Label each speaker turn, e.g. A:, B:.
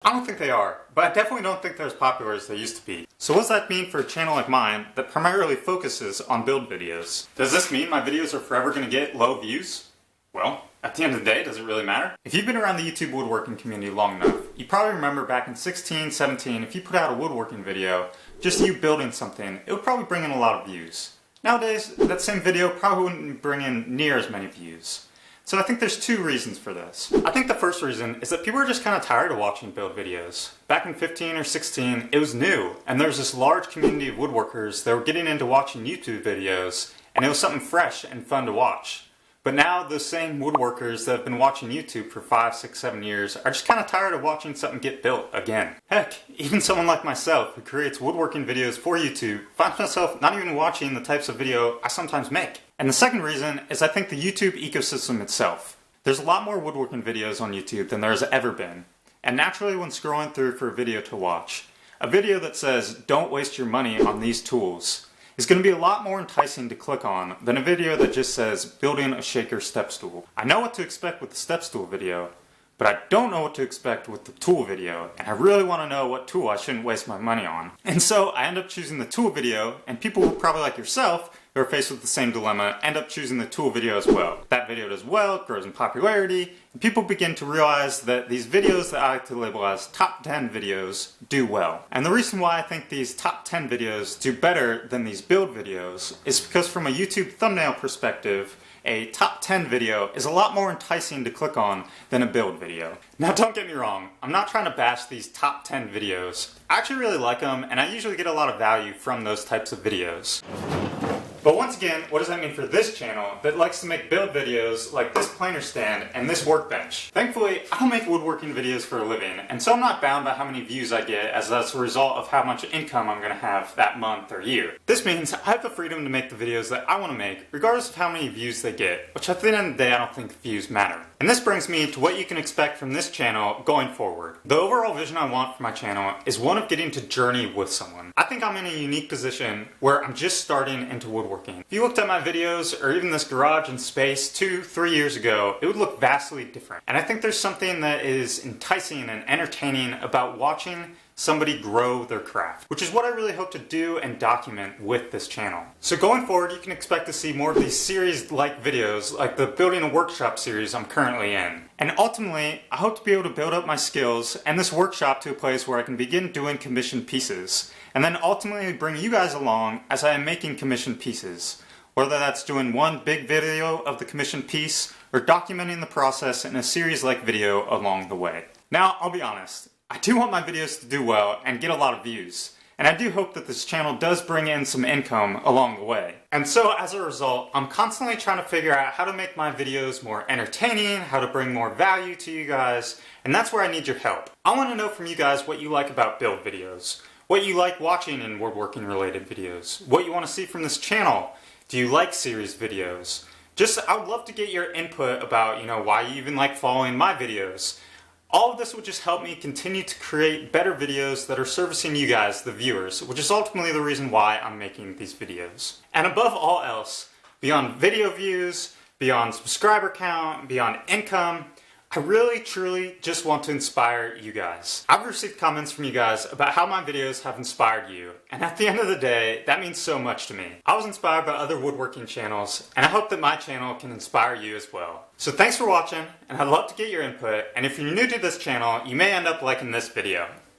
A: I don't think they are, but I definitely don't think they're as popular as they used to be. So what does that mean for a channel like mine that primarily focuses on build videos? Does this mean my videos are forever going to get low views? Well, at the end of the day, does it really matter? If you've been around the YouTube woodworking community long enough, you probably remember back in 16, 17, if you put out a woodworking video, just you building something, it would probably bring in a lot of views. Nowadays, that same video probably wouldn't bring in near as many views. So I think there's two reasons for this. I think the first reason is that people are just kind of tired of watching build videos. Back in 15 or 16, it was new, and there was this large community of woodworkers that were getting into watching YouTube videos, and it was something fresh and fun to watch. But now those same woodworkers that have been watching YouTube for 5, 6, 7 years are just kind of tired of watching something get built again. Heck, even someone like myself who creates woodworking videos for YouTube finds myself not even watching the types of video I sometimes make. And the second reason is I think the YouTube ecosystem itself. There's a lot more woodworking videos on YouTube than there has ever been. And naturally when scrolling through for a video to watch, a video that says don't waste your money on these tools is going to be a lot more enticing to click on than a video that just says building a shaker step stool. I know what to expect with the step stool video, but I don't know what to expect with the tool video, and I really want to know what tool I shouldn't waste my money on. And so I end up choosing the tool video, and people who probably like yourself who are faced with the same dilemma end up choosing the tool video as well. That video does well, it grows in popularity, and people begin to realize that these videos that I like to label as top 10 videos do well. And the reason why I think these top 10 videos do better than these build videos is because from a YouTube thumbnail perspective, a top 10 video is a lot more enticing to click on than a build video. Now don't get me wrong, I'm not trying to bash these top 10 videos. I actually really like them, and I usually get a lot of value from those types of videos. But once again, what does that mean for this channel that likes to make build videos like this planer stand and this workbench? Thankfully, I don't make woodworking videos for a living, and so I'm not bound by how many views I get as that's a result of how much income I'm going to have that month or year. This means I have the freedom to make the videos that I want to make, regardless of how many views they get, which at the end of the day, I don't think views matter. And this brings me to what you can expect from this channel going forward. The overall vision I want for my channel is one of getting to journey with someone. I think I'm in a unique position where I'm just starting into woodworking. If you looked at my videos, or even this garage and space 2, 3 years ago, it would look vastly different. And I think there's something that is enticing and entertaining about watching somebody grow their craft, which is what I really hope to do and document with this channel. So going forward, you can expect to see more of these series-like videos, like the Building a Workshop series I'm currently in. And ultimately, I hope to be able to build up my skills and this workshop to a place where I can begin doing commissioned pieces, and then ultimately bring you guys along as I am making commissioned pieces. Whether that's doing one big video of the commissioned piece, or documenting the process in a series-like video along the way. Now, I'll be honest, I do want my videos to do well and get a lot of views, and I do hope that this channel does bring in some income along the way. And so as a result, I'm constantly trying to figure out how to make my videos more entertaining, how to bring more value to you guys, and that's where I need your help. I want to know from you guys what you like about build videos, what you like watching in woodworking related videos, what you want to see from this channel. Do you like series videos? I would love to get your input about, why you even like following my videos. All of this would just help me continue to create better videos that are servicing you guys, the viewers, which is ultimately the reason why I'm making these videos. And above all else, beyond video views, beyond subscriber count, beyond income, I really, truly just want to inspire you guys. I've received comments from you guys about how my videos have inspired you, and at the end of the day, that means so much to me. I was inspired by other woodworking channels, and I hope that my channel can inspire you as well. So thanks for watching, and I'd love to get your input, and if you're new to this channel, you may end up liking this video.